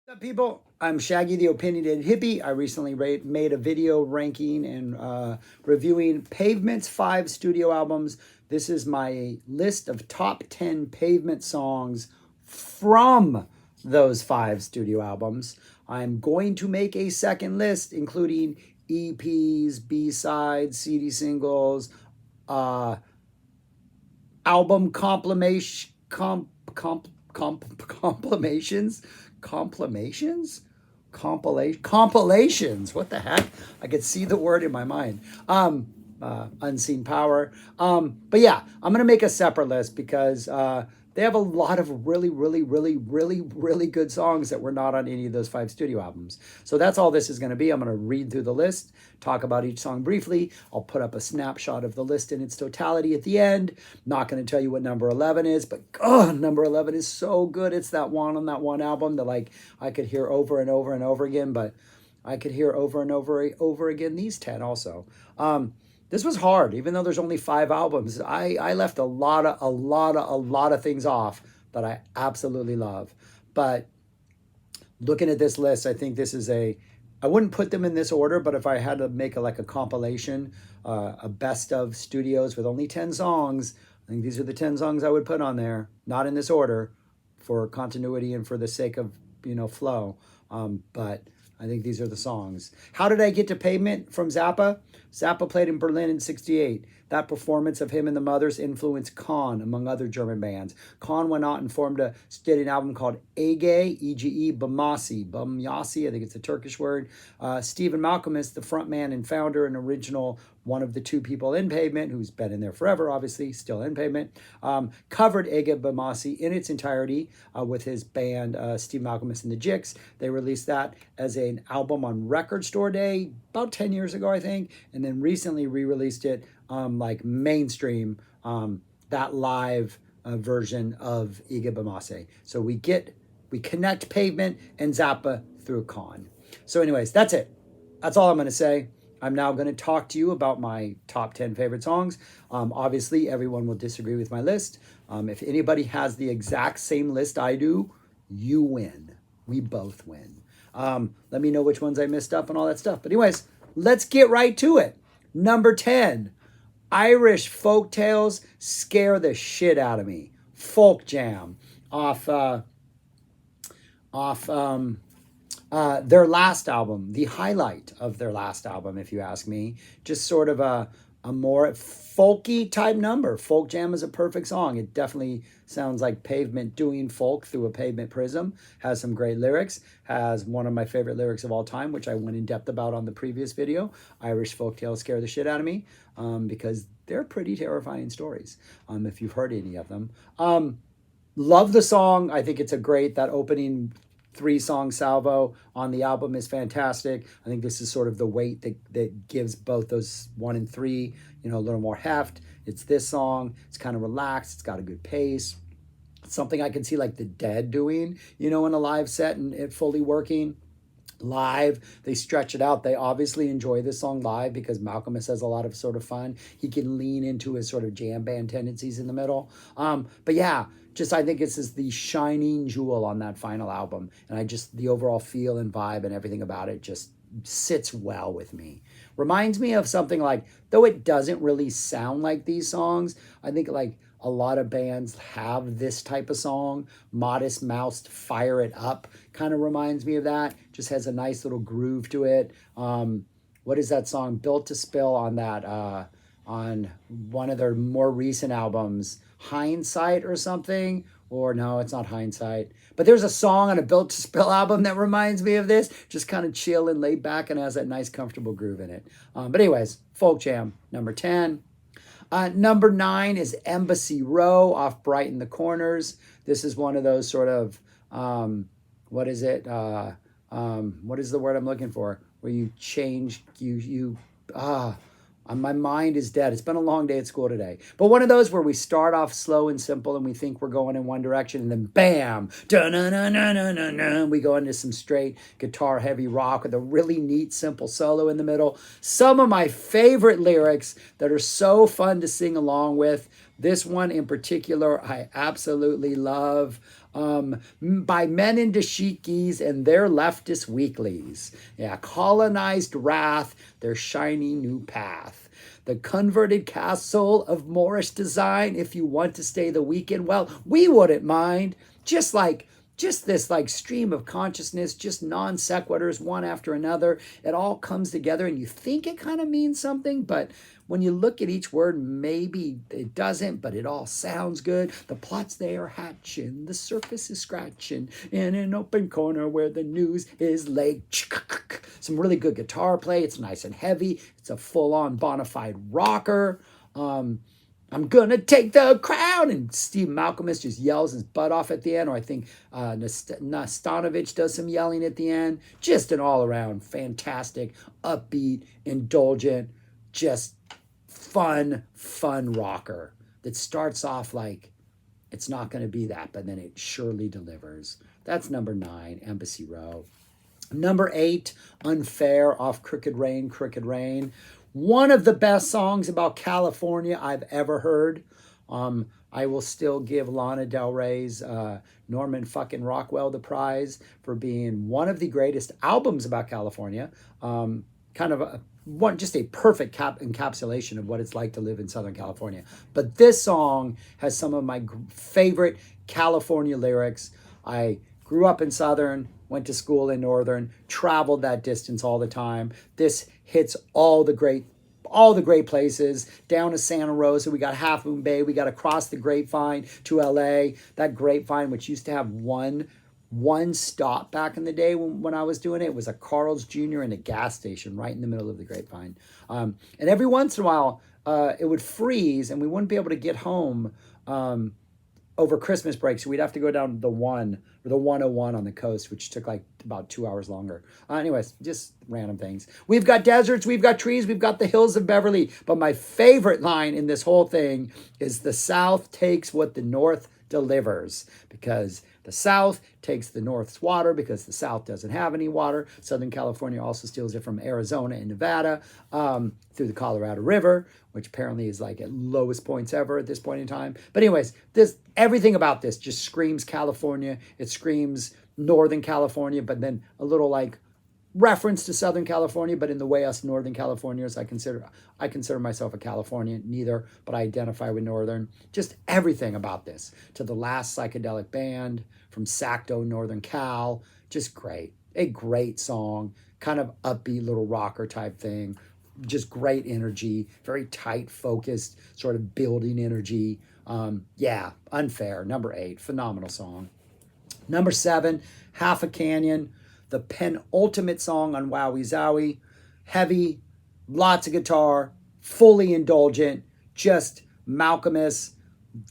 What's up, people? I'm Shaggy, the Opinionated Hippie. I recently made a video ranking and reviewing Pavement's 5 studio albums. This is my list of top 10 Pavement songs from those 5 studio albums. I'm going to make a second list, including EPs, B-sides, CD singles, uh, album compilations, compilations. What the heck? I could see the word in my mind. Unseen Power. But yeah, I'm gonna make a separate list because they have a lot of really good songs that were not on any of those 5 studio albums. So that's all this is going to be. I'm going to read through the list, talk about each song briefly. I'll put up a snapshot of the list in its totality at the end. Not going to tell you what number 11 is, but number 11 is so good. It's that one on that one album that like I could hear over and over and over again, but I could hear over and over again these 10 also. This was hard, even though there's only 5 albums. I left a lot of things off that I absolutely love. But looking at this list, I think this is I wouldn't put them in this order, but if I had to make a compilation, a best of studios with only 10 songs, I think these are the 10 songs I would put on there. Not in this order, for continuity and for the sake of, flow. But I think these are the songs. How did I get to Pavement from Zappa? Zappa played in Berlin in '68. That performance of him and the Mothers influenced Kahn, among other German bands. Kahn went out and formed a studio album called Ege, E-G-E, Bamyasi, I think it's a Turkish word. Stephen Malcolmus, the frontman and founder and original one of the 2 people in Pavement, who's been in there forever, obviously, still in Pavement, covered Ege Bamasi in its entirety with his band, Steve Malcolmus and the Jicks. They released that as an album on Record Store Day about 10 years ago, I think, and then recently re-released it like mainstream, that live version of Ege Bamasi. So we connect Pavement and Zappa through Kahn. So anyways, that's it. That's all I'm going to say. I'm now going to talk to you about my top 10 favorite songs. Obviously, everyone will disagree with my list. If anybody has the exact same list I do, you win. We both win. Let me know which ones I missed up and all that stuff. But anyways, let's get right to it. Number 10, Irish Folktales Scare the Shit Out of Me. Folk Jam off their last album, the highlight of their last album, if you ask me. Just sort of a more folky type number. Folk Jam is a perfect song. It definitely sounds like Pavement doing folk through a Pavement prism. Has some great lyrics. Has one of my favorite lyrics of all time, which I went in depth about on the previous video. Irish Folktales Scare the Shit Out of Me, because they're pretty terrifying stories, if you've heard any of them. Love the song. I think it's that opening 3-song salvo on the album is fantastic. I think this is sort of the weight that gives both those 1 and 3, a little more heft. It's this song. It's kind of relaxed. It's got a good pace. It's something I can see like the Dead doing, in a live set and it fully working. Live, they stretch it out. They obviously enjoy this song live because Malcolmus has a lot of sort of fun. He can lean into his sort of jam band tendencies in the middle. But yeah, I think this is the shining jewel on that final album. And the overall feel and vibe and everything about it just sits well with me. Reminds me of something like, though it doesn't really sound like these songs, I think like a lot of bands have this type of song. Modest Mouse, Fire It Up kind of reminds me of that. Just has a nice little groove to it. What is that song? Built to Spill on that, on one of their more recent albums, Hindsight or something. Or no, it's not Hindsight. But there's a song on a Built to Spill album that reminds me of this. Just kind of chill and laid back and has that nice comfortable groove in it. But anyways, Folk Jam, number 10. Number 9 is Embassy Row off Brighten the Corners. This is one of those sort of, what is it? What is the word I'm looking for? Where you change, my mind is dead. It's been a long day at school today. But one of those where we start off slow and simple and we think we're going in one direction and then bam, da-na-na-na-na-na-na, we go into some straight guitar heavy rock with a really neat simple solo in the middle. Some of my favorite lyrics that are so fun to sing along with. This one in particular, I absolutely love. By men in dashikis and their leftist weeklies. Yeah, colonized wrath, their shiny new path. The converted castle of Moorish design, if you want to stay the weekend, well, we wouldn't mind. Just this like stream of consciousness, just non sequiturs one after another. It all comes together and you think it kind of means something, but when you look at each word, maybe it doesn't, but it all sounds good. The plots they are hatching, the surface is scratching in an open corner where the news is laid. Some really good guitar play. It's nice and heavy. It's a full-on bona fide rocker. I'm gonna take the crown, and Steve Malcolmus just yells his butt off at the end, or I think Nastanovich does some yelling at the end. Just an all-around fantastic, upbeat, indulgent, just fun rocker that starts off like it's not going to be that, but then it surely delivers. That's number 9, Embassy Row. Number 8, Unfair off Crooked Rain, Crooked Rain. One of the best songs about California I've ever heard. I will still give Lana Del Rey's Norman fucking Rockwell the prize for being one of the greatest albums about California. Kind of just a perfect encapsulation of what it's like to live in Southern California. But this song has some of my favorite California lyrics. I grew up in Southern, went to school in Northern, traveled that distance all the time. This hits all the great places, down to Santa Rosa. We got Half Moon Bay. We got across the Grapevine to LA. That Grapevine, which used to have one stop back in the day when I was doing it, was a Carl's Jr. and a gas station right in the middle of the Grapevine. And every once in a while, it would freeze and we wouldn't be able to get home over Christmas break. So we'd have to go down the 101 on the coast, which took like about 2 hours longer. Anyways, just random things. We've got deserts, we've got trees, we've got the hills of Beverly. But my favorite line in this whole thing is the South takes what the North delivers, because the South takes the North's water because the South doesn't have any water. Southern California also steals it from Arizona and Nevada through the Colorado River, which apparently is like at lowest points ever at this point in time. But anyways, everything about this just screams California. It screams Northern California, but then a little like reference to Southern California, but in the way us Northern Californians, I consider myself a Californian, neither, but I identify with Northern. Just everything about this, to the last psychedelic band from Sacto, Northern Cal, just great. A great song, kind of upbeat little rocker type thing. Just great energy, very tight, focused, sort of building energy. Yeah, Unfair, number 8, phenomenal song. Number 7, Half a Canyon, the penultimate song on Wowie Zowie. Heavy, lots of guitar, fully indulgent, just Malcolmus,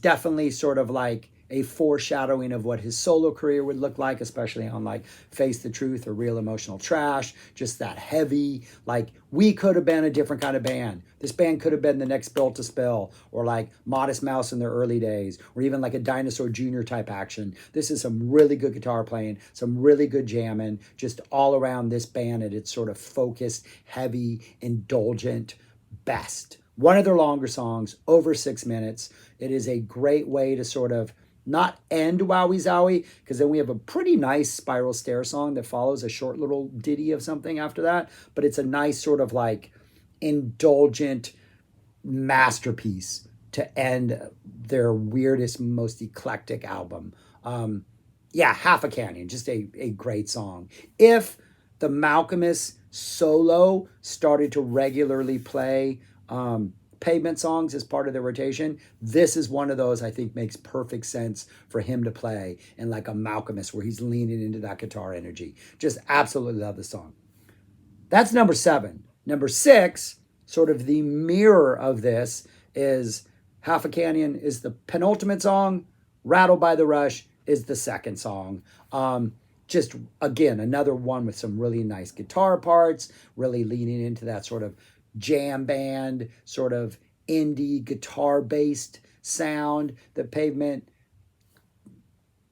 definitely sort of like a foreshadowing of what his solo career would look like, especially on like Face the Truth or Real Emotional Trash. Just that heavy, like we could have been a different kind of band. This band could have been the next Built to Spill, or like Modest Mouse in their early days, or even like a Dinosaur Jr. type action. This is some really good guitar playing, some really good jamming, just all around this band at its sort of focused, heavy, indulgent best. One of their longer songs, over 6 minutes. It is a great way to sort of not end Wowie Zowie, because then we have a pretty nice Spiral Stair song that follows a short little ditty of something after that. But it's a nice sort of like indulgent masterpiece to end their weirdest, most eclectic album. Yeah, Half a Canyon, just a great song. If the Malcolmus solo started to regularly play Pavement songs as part of the rotation, this is one of those I think makes perfect sense for him to play in like a Malcolmus, where he's leaning into that guitar energy. Just absolutely love the song. That's number 7. Number 6, sort of the mirror of this, is Half a Canyon is the penultimate song. Rattled by the Rush is the second song. Just, again, another one with some really nice guitar parts, really leaning into that sort of jam band, sort of indie guitar-based sound that Pavement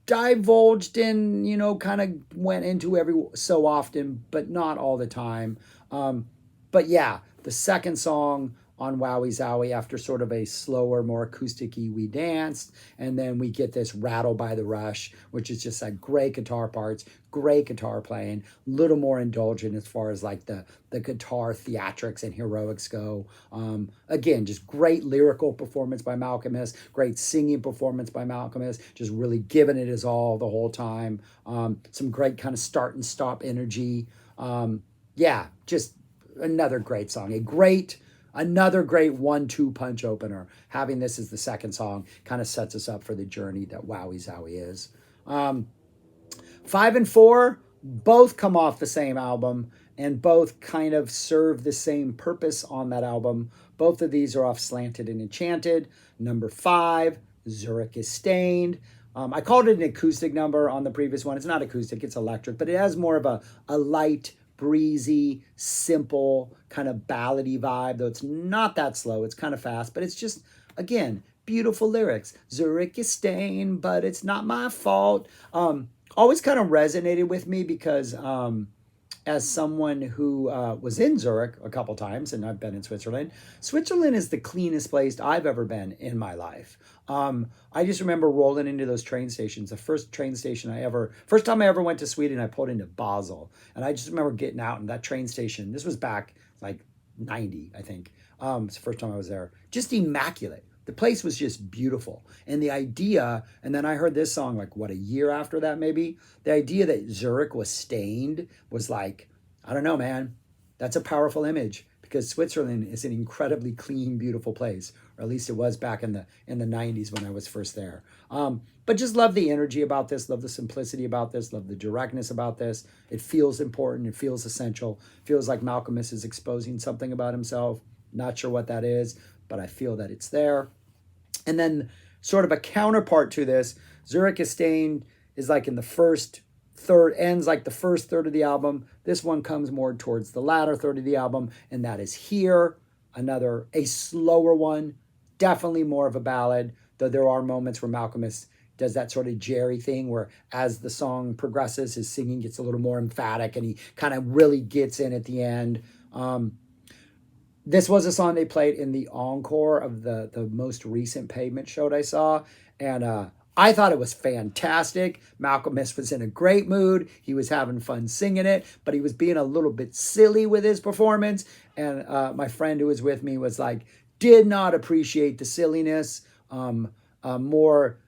divulged in, kind of went into every so often, but not all the time. But yeah, the second song on Wowie Zowie after sort of a slower, more acoustic-y We Danced. And then we get this Rattle by the Rush, which is just like great guitar parts, great guitar playing, a little more indulgent as far as like the guitar theatrics and heroics go. Again, just great lyrical performance by Malcolmus, great singing performance by Malcolmus, just really giving it his all the whole time. Some great kind of start and stop energy. Yeah, just another great song. Another great 1-2 punch opener. Having this as the second song kind of sets us up for the journey that Wowie Zowie is. 5 and 4 both come off the same album and both kind of serve the same purpose on that album. Both of these are off Slanted and Enchanted. Number 5, Zurich is Stained. I called it an acoustic number on the previous one. It's not acoustic, it's electric, but it has more of a light, breezy, simple, kind of ballady vibe, though it's not that slow. It's kind of fast, but it's just, again, beautiful lyrics. Zurich is stained, but it's not my fault. Always kind of resonated with me because as someone who was in Zurich a couple times, and I've been in Switzerland, Switzerland is the cleanest place I've ever been in my life. I just remember rolling into those train stations. The first time I ever went to Sweden, I pulled into Basel. And I just remember getting out in that train station. This was back like 90, I think. It's the first time I was there. Just immaculate. The place was just beautiful. And the idea, and then I heard this song like, what, a year after that maybe? The idea that Zurich was stained was like, I don't know, man. That's a powerful image because Switzerland is an incredibly clean, beautiful place. Or at least it was back in the 90s when I was first there. But just love the energy about this, love the simplicity about this, love the directness about this. It feels important, it feels essential. Feels like Malcolmus is exposing something about himself. Not sure what that is, but I feel that it's there. And then sort of a counterpart to this, Zurich is Stained is like in the first third, ends like the first third of the album. This one comes more towards the latter third of the album, and that is Here, a slower one, definitely more of a ballad, though there are moments where Malcolmus does that sort of Jerry thing where as the song progresses, his singing gets a little more emphatic and he kind of really gets in at the end. This was a song they played in the encore of the most recent Pavement show I saw. And I thought it was fantastic. Malcolmus was in a great mood. He was having fun singing it, but he was being a little bit silly with his performance. And my friend who was with me was like, did not appreciate the silliness. More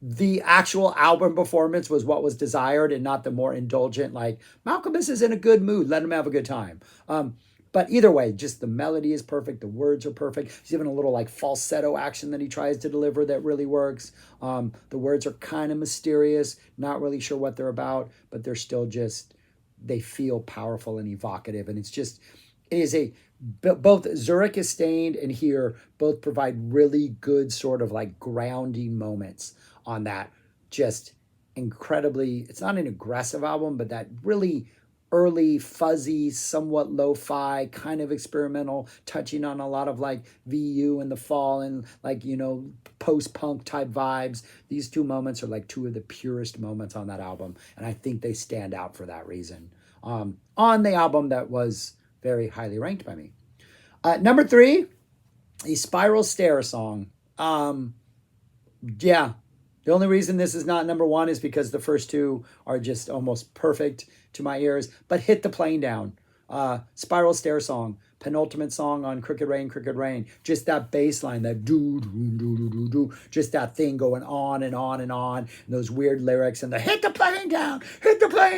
the actual album performance was what was desired and not the more indulgent, like, Malcolmus is in a good mood. Let him have a good time. But either way, just the melody is perfect. The words are perfect. He's even a little like falsetto action that he tries to deliver that really works. The words are kind of mysterious. Not really sure what they're about, but they're still just, they feel powerful and evocative. And both Zurich is Stained and Here both provide really good sort of like grounding moments on that. Just incredibly, it's not an aggressive album, but that really early, fuzzy, somewhat lo-fi, kind of experimental, touching on a lot of like VU in the fall and like, post-punk type vibes. These two moments are like two of the purest moments on that album. And I think they stand out for that reason. On the album that was very highly ranked by me. Number 3, a Spiral Stair song. Yeah. The only reason this is not number 1 is because the first two are just almost perfect to my ears. But Hit the Plane Down, Spiral Stair song, penultimate song on Crooked Rain, Crooked Rain. Just that bass line, that do, just that thing going on and on and on. And those weird lyrics and the hit the plane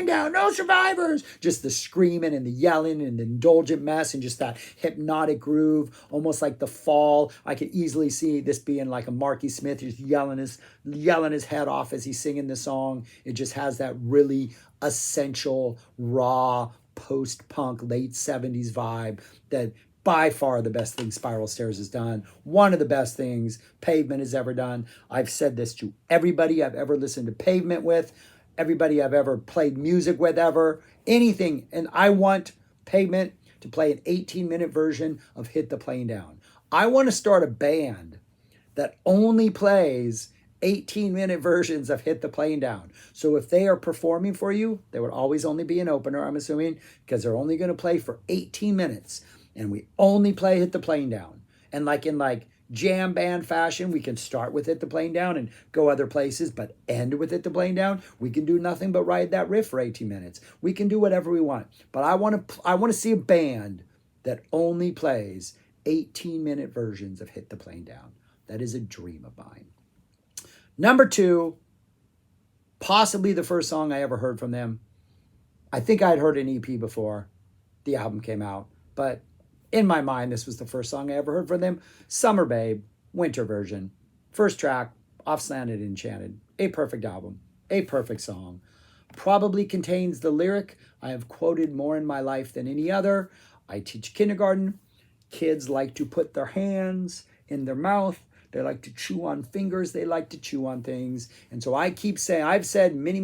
down, no survivors. Just the screaming and the yelling and the indulgent mess and just that hypnotic groove, almost like The Fall. I could easily see this being like a Marky Smith just yelling his head off as he's singing the song. It just has that really essential, raw, post-punk, late 70s vibe that by far the best thing Spiral Stairs has done. One of the best things Pavement has ever done. I've said this to everybody I've ever listened to Pavement with, everybody I've ever played music with ever, anything. And I want Pavement to play an 18-minute version of Hit the Plane Down. I want to start a band that only plays 18-minute versions of Hit the Plane Down. So if they are performing for you, there would always only be an opener, I'm assuming, because they're only going to play for 18 minutes. And we only play Hit the Plane Down. And like in like jam band fashion, we can start with Hit the Plane Down and go other places, but end with Hit the Plane Down. We can do nothing but ride that riff for 18 minutes. We can do whatever we want. But I want to see a band that only plays 18-minute versions of Hit the Plane Down. That is a dream of mine. Number 2, possibly the first song I ever heard from them. I think I'd heard an EP before the album came out, but in my mind, this was the first song I ever heard from them. Summer Babe, winter version. First track, off Slanted Enchanted. A perfect album, a perfect song. Probably contains the lyric I have quoted more in my life than any other. I teach kindergarten. Kids like to put their hands in their mouth. They like to chew on fingers. They like to chew on things. And so I keep saying, I've said many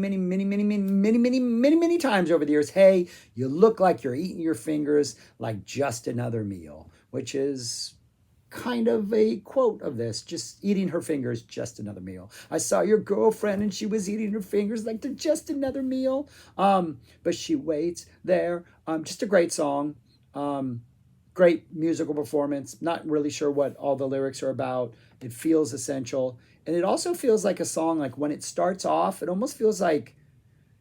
times over the years, hey, you look like you're eating your fingers like just another meal, which is kind of a quote of this, just eating her fingers, just another meal. I saw your girlfriend and she was eating her fingers like they're just another meal. But she waits there. Just a great song. Great musical performance. Not really sure what all the lyrics are about. It feels essential. And it also feels like a song, like when it starts off, it almost feels like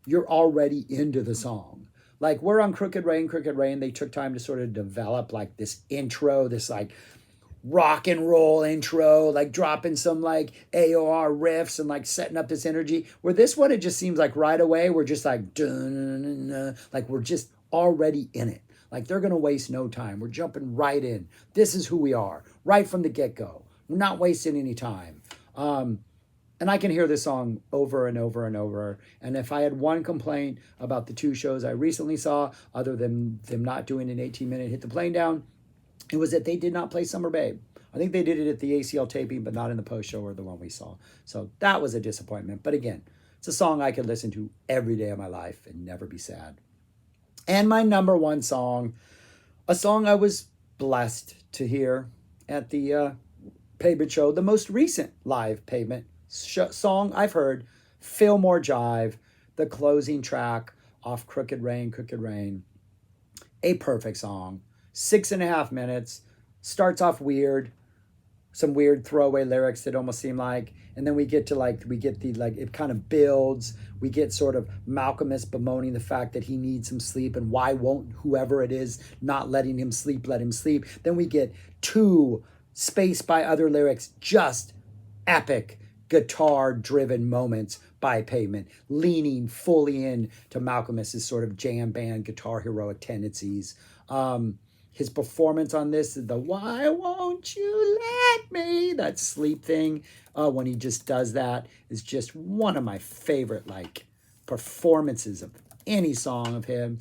you're already into the song. Like we're on Crooked Rain, they took time to sort of develop like this intro, this like rock and roll intro, like dropping some like AOR riffs and like setting up this energy. Where this one, it just seems like right away, we're just like, dun, like we're just already in it. Like they're going to waste no time. We're jumping right in. This is who we are, right from the get-go. We're not wasting any time. And I can hear this song over and over and over. And if I had one complaint about the 2 shows I recently saw, other than them not doing an 18-minute Hit the Plane Down, it was that they did not play Summer Babe. I think they did it at the ACL taping, but not in the post-show or the one we saw. So that was a disappointment. But again, it's a song I could listen to every day of my life and never be sad. And my number 1 song, a song I was blessed to hear at the Pavement show, the most recent live Pavement song I've heard, Fillmore Jive, the closing track off Crooked Rain. A perfect song. 6.5 minutes. Starts off weird. Some weird throwaway lyrics that almost seem like, and then we get it kind of builds. We get sort of Malcolmus bemoaning the fact that he needs some sleep, and why won't whoever it is not letting him sleep, let him sleep. Then we get 2 spaced by other lyrics, just epic guitar-driven moments by Pavement, leaning fully in to Malcolmus's sort of jam band guitar heroic tendencies. His performance on this is the "Why won't you let me?" that sleep thing. When he just does that is just one of my favorite like performances of any song of him.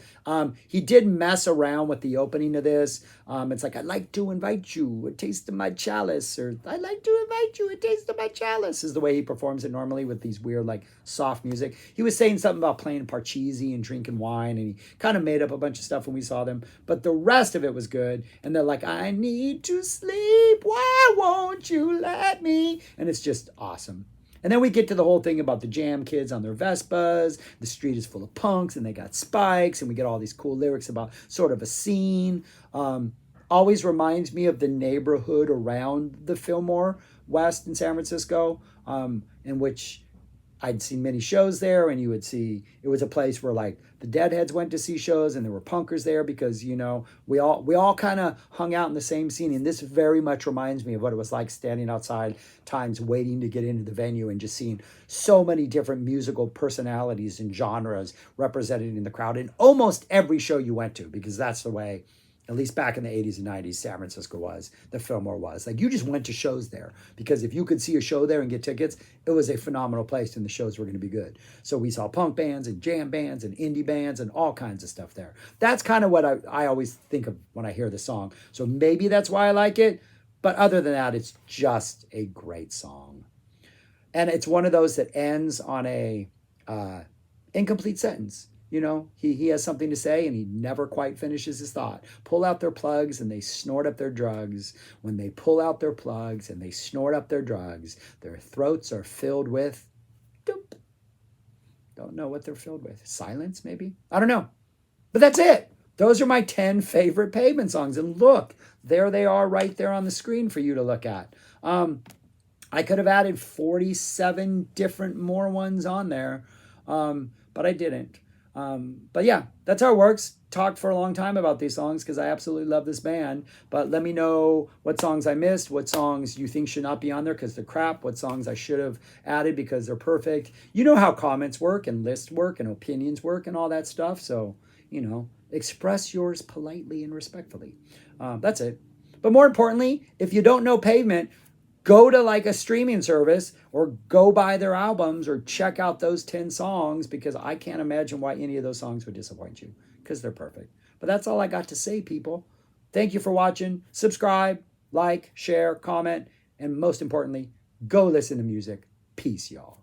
He did mess around with the opening of this. It's like, I'd like to invite you, a taste of my chalice, or I'd like to invite you, a taste of my chalice, is the way he performs it normally with these weird, like, soft music. He was saying something about playing Parcheesi and drinking wine, and he kind of made up a bunch of stuff when we saw them, but the rest of it was good. And they're like, I need to sleep, why won't you let me? And it's just awesome. And then we get to the whole thing about the jam kids on their Vespas. The street is full of punks and they got spikes. And we get all these cool lyrics about sort of a scene. Always reminds me of the neighborhood around the Fillmore West in San Francisco, in which I'd seen many shows there, and you would see it was a place where like the Deadheads went to see shows, and there were punkers there because, you know, we all kind of hung out in the same scene. And this very much reminds me of what it was like standing outside times waiting to get into the venue and just seeing so many different musical personalities and genres represented in the crowd in almost every show you went to, because that's the way, at least back in the 80s and 90s, San Francisco was, the Fillmore was. Like, you just went to shows there because if you could see a show there and get tickets, it was a phenomenal place and the shows were going to be good. So we saw punk bands and jam bands and indie bands and all kinds of stuff there. That's kind of what I always think of when I hear the song. So maybe that's why I like it. But other than that, it's just a great song. And it's one of those that ends on a incomplete sentence. You know, he has something to say and he never quite finishes his thought. Pull out their plugs and they snort up their drugs. When they pull out their plugs and they snort up their drugs, their throats are filled with, doop. Don't know what they're filled with. Silence, maybe? I don't know. But that's it. Those are my 10 favorite Pavement songs. And look, there they are right there on the screen for you to look at. I could have added 47 different more ones on there, but I didn't. But yeah, that's how it works. Talked for a long time about these songs because I absolutely love this band. But let me know what songs I missed, what songs you think should not be on there because they're crap, what songs I should have added because they're perfect. You know how comments work and lists work and opinions work and all that stuff. So, express yours politely and respectfully. That's it. But more importantly, if you don't know Pavement, go to like a streaming service or go buy their albums or check out those 10 songs because I can't imagine why any of those songs would disappoint you because they're perfect. But that's all I got to say, people. Thank you for watching. Subscribe, like, share, comment, and most importantly, go listen to music. Peace, y'all.